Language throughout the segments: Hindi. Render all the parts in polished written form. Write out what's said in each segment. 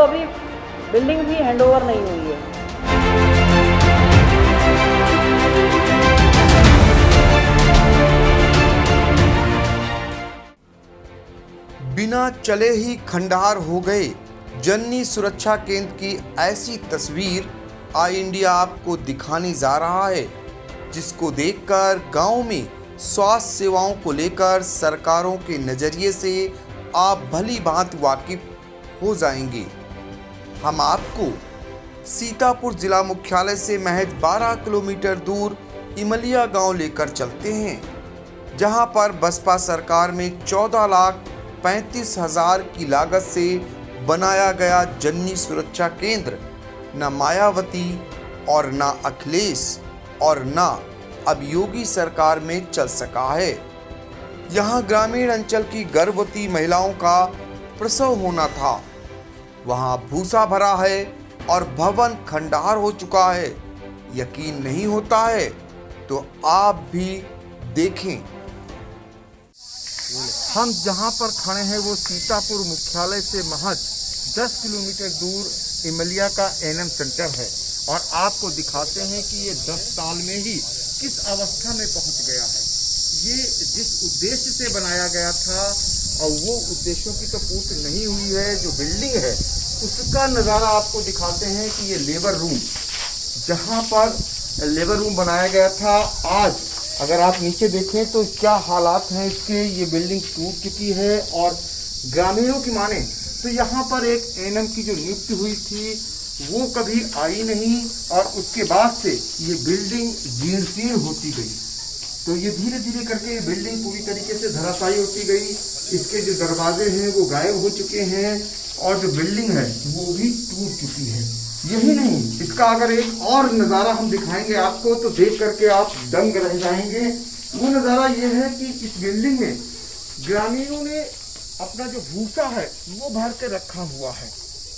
अभी बिल्डिंग भी हैंडओवर नहीं हुई है। बिना चले ही खंडहर हो गए जननी सुरक्षा केंद्र की ऐसी तस्वीर आई इंडिया आपको दिखाने जा रहा है, जिसको देखकर गांव में स्वास्थ्य सेवाओं को लेकर सरकारों के नज़रिए से आप भली भांति वाकिफ हो जाएंगे। हम आपको सीतापुर जिला मुख्यालय से महज 12 किलोमीटर दूर इमलिया गांव लेकर चलते हैं, जहां पर बसपा सरकार में 14,35,000 की लागत से बनाया गया जननी सुरक्षा केंद्र न मायावती और न अखिलेश और न अब योगी सरकार में चल सका है। यहाँ ग्रामीण अंचल की गर्भवती महिलाओं का प्रसव होना था, वहाँ भूसा भरा है और भवन खंडहर हो चुका है। यकीन नहीं होता है तो आप भी देखें। हम जहाँ पर खड़े हैं वो सीतापुर मुख्यालय से महज 10 किलोमीटर दूर इमलिया का एनएम सेंटर है और आपको दिखाते हैं कि ये 10 साल में ही किस अवस्था में पहुंच गया है। ये जिस उद्देश्य से बनाया गया था और वो उद्देश्यों की तो पूर्ति नहीं हुई है। जो बिल्डिंग है उसका नज़ारा आपको दिखाते हैं कि ये लेबर रूम, जहाँ पर लेबर रूम बनाया गया था, आज अगर आप नीचे देखें तो क्या हालात हैं इसके। ये बिल्डिंग टूट चुकी है और ग्रामीणों की माने तो यहाँ पर एक एनएम की जो नियुक्ति हुई थी वो कभी आई नहीं और उसके बाद से ये बिल्डिंग जीर्ण होती गई। तो ये धीरे धीरे करके ये बिल्डिंग पूरी तरीके से धराशायी होती गई। इसके जो दरवाजे हैं वो गायब हो चुके हैं और जो बिल्डिंग है वो भी टूट चुकी है। यही नहीं, इसका अगर एक और नज़ारा हम दिखाएंगे आपको तो देख करके आप दंग रह जाएंगे। वो नज़ारा ये है कि इस बिल्डिंग में ग्रामीणों ने अपना जो भूसा है वो भर के रखा हुआ है।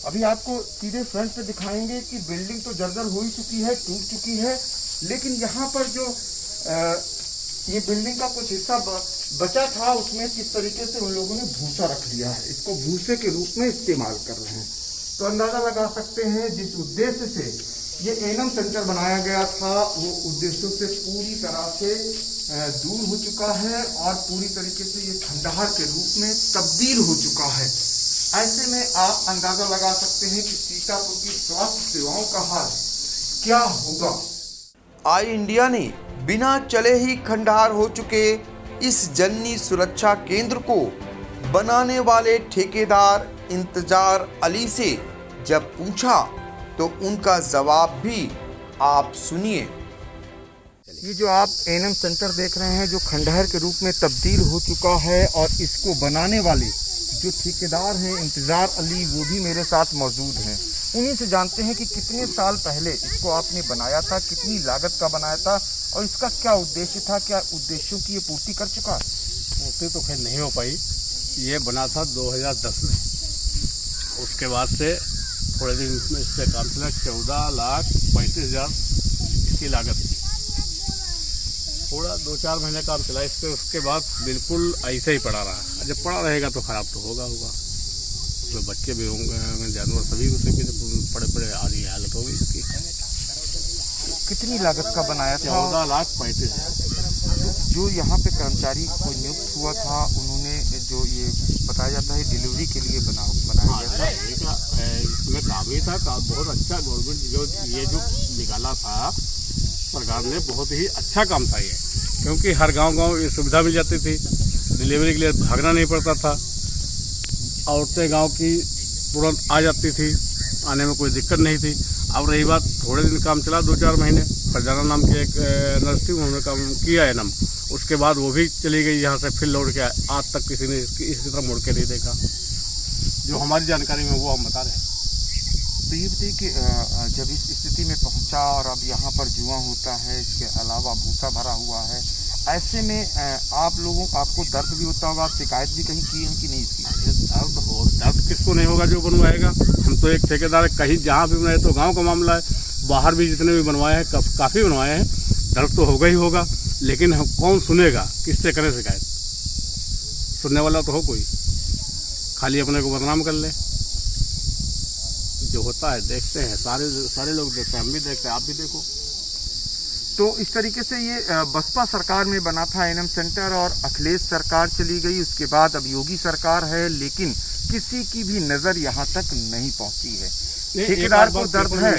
अभी आपको सीधे फ्रंट से दिखाएंगे कि बिल्डिंग तो जर्जर हो ही चुकी है, टूट चुकी है, लेकिन यहाँ पर जो ये बिल्डिंग का कुछ हिस्सा बचा था उसमें किस तरीके से उन लोगों ने भूसा रख लिया है, इसको भूसे के रूप में इस्तेमाल कर रहे हैं। तो अंदाज़ा लगा सकते हैं जिस उद्देश्य से ये एनएम सेंटर बनाया गया था वो उद्देश्यों से पूरी तरह से दूर हो चुका है और पूरी तरीके से ये खंडहर के रूप में तब्दील हो चुका है। ऐसे में आप अंदाज़ा लगा सकते हैं कि सीतापुर की स्वास्थ्य सेवाओं का हाल क्या होगा। आई इंडिया ने बिना चले ही खंडहर हो चुके इस जननी सुरक्षा केंद्र को बनाने वाले ठेकेदार इंतजार अली से जब पूछा तो उनका जवाब भी आप सुनिए। ये जो आप एनएम सेंटर देख रहे हैं जो खंडहर के रूप में तब्दील हो चुका है और इसको बनाने वाले जो ठेकेदार हैं इंतजार अली वो भी मेरे साथ मौजूद हैं। उन्हीं से जानते हैं कि कितने साल पहले इसको आपने बनाया था, कितनी लागत का बनाया था और इसका क्या उद्देश्य था, क्या उद्देश्यों की ये पूर्ति कर चुका? पूर्ति तो खैर नहीं हो पाई। ये बना था 2010 में, उसके बाद से थोड़े दिन इसमें इससे काम चला। 14,35,000 इसकी लागत थी। थोड़ा 2-4 महीने काम चला इस पर, उसके बाद बिल्कुल ऐसे ही पड़ा रहा। जब पड़ा रहेगा तो ख़राब तो होगा। उसमें बच्चे भी होंगे, जानवर सभी उसे भी पड़े आधी हालत होगी इसकी। कितनी लागत का बनाया था? 14,35,000। जो यहाँ पे कर्मचारी को नियुक्त हुआ था उन्होंने जो ये बताया जाता है डिलीवरी के लिए बनाया गया था। इसमें काम ही था, काम बहुत अच्छा। गवर्नमेंट जो ये जो निकाला था सरकार ने, बहुत ही अच्छा काम था ये, क्योंकि हर गांव ये सुविधा मिल जाती थी। डिलीवरी के लिए भागना नहीं पड़ता था। औरतें गांव की तुरंत आ जाती थी, आने में कोई दिक्कत नहीं थी। अब रही बात, थोड़े दिन काम चला 2-4 महीने। फरजाना नाम की एक नर्स थी, उन्होंने काम किया है नाम। उसके बाद वो भी चली गई यहाँ से, फिर लौट के आज तक किसी ने इसकी तरफ मुड़ के नहीं देखा। जो हमारी जानकारी में वो हम बता रहे हैं। तो ये बताइए कि जब इस स्थिति में पहुंचा और अब यहाँ पर जुआ होता है, इसके अलावा भूसा भरा हुआ है, ऐसे में आपको दर्द भी होता होगा, आप शिकायत भी कहीं की है कि नहीं इसकी? दर्द किसको नहीं होगा जो बनवाएगा। हम तो एक ठेकेदार, कहीं जहाँ भी बनाए तो गाँव का मामला है। बाहर भी जितने भी बनवाए हैं काफ़ी बनवाए हैं, दर्द तो होगा ही होगा। लेकिन हम कौन सुनेगा, किससे करें शिकायत? सुनने वाला तो हो कोई, खाली अपने को बदनाम कर ले। जो होता है देखते हैं, सारे लोग देखते हैं, हम भी देखते हैं, आप भी देखो। तो इस तरीके से ये बसपा सरकार में बना था एएनएम सेंटर और अखिलेश सरकार चली गई, उसके बाद अब योगी सरकार है, लेकिन किसी की भी नज़र यहाँ तक नहीं पहुँची है। ठेकेदार को दर्द है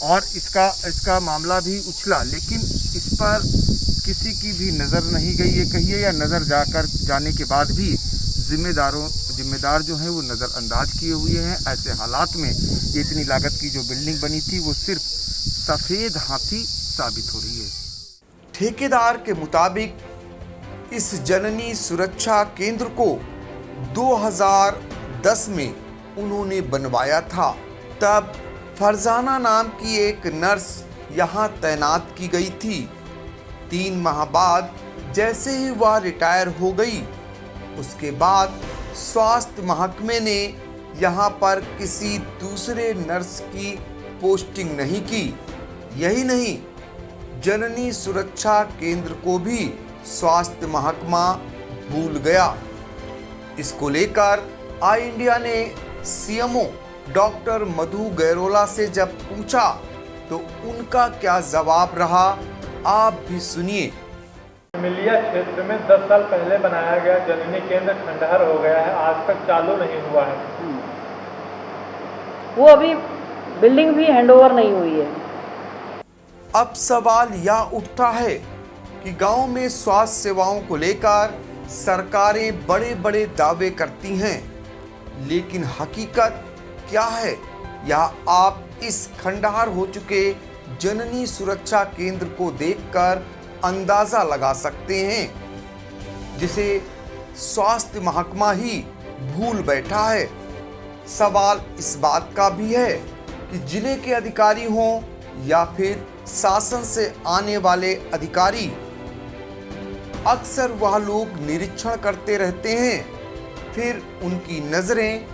और इसका मामला भी उछला, लेकिन इस पर किसी की भी नज़र नहीं गई ये कहिए, या नज़र जाने के बाद भी जिम्मेदार जो हैं वो नज़रअंदाज किए हुए हैं। ऐसे हालात में ये इतनी लागत की जो बिल्डिंग बनी थी वो सिर्फ सफ़ेद हाथी साबित हो रही है। ठेकेदार के मुताबिक इस जननी सुरक्षा केंद्र को 2010 में उन्होंने बनवाया था। तब फरजाना नाम की एक नर्स यहाँ तैनात की गई थी। 3 माह बाद जैसे ही वह रिटायर हो गई, उसके बाद स्वास्थ्य महकमे ने यहाँ पर किसी दूसरे नर्स की पोस्टिंग नहीं की। यही नहीं, जननी सुरक्षा केंद्र को भी स्वास्थ्य महकमा भूल गया। इसको लेकर आई इंडिया ने सीएमओ डॉक्टर मधु गैरोला से जब पूछा तो उनका क्या जवाब रहा, आप भी सुनिए। इमलिया क्षेत्र में 10 साल पहले बनाया गया जननी केंद्र खंडहर हो गया है, आज तक चालू नहीं हुआ है। वो अभी बिल्डिंग भी हैंडओवर नहीं हुई है। अब सवाल यह उठता है कि गांव में स्वास्थ्य सेवाओं को लेकर सरकारें बड़े बड़े दावे करती हैं, लेकिन हकीकत क्या है, यह आप इस खंडहर हो चुके जननी सुरक्षा केंद्र को देखकर अंदाजा लगा सकते हैं, जिसे स्वास्थ्य महकमा ही भूल बैठा है। सवाल इस बात का भी है कि जिले के अधिकारी हों या फिर शासन से आने वाले अधिकारी, अक्सर वह लोग निरीक्षण करते रहते हैं, फिर उनकी नजरें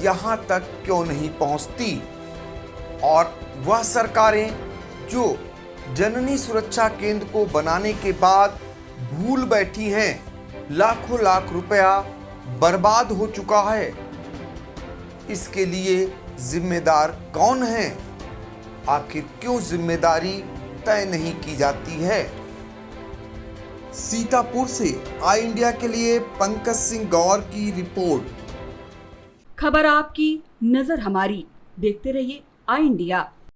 यहाँ तक क्यों नहीं पहुँचती, और वह सरकारें जो जननी सुरक्षा केंद्र को बनाने के बाद भूल बैठी हैं, लाखों लाख रुपया बर्बाद हो चुका है। इसके लिए जिम्मेदार कौन है? आखिर क्यों जिम्मेदारी तय नहीं की जाती है? सीतापुर से आई इंडिया के लिए पंकज सिंह गौर की रिपोर्ट। खबर आपकी, नजर हमारी। देखते रहिए आई इंडिया।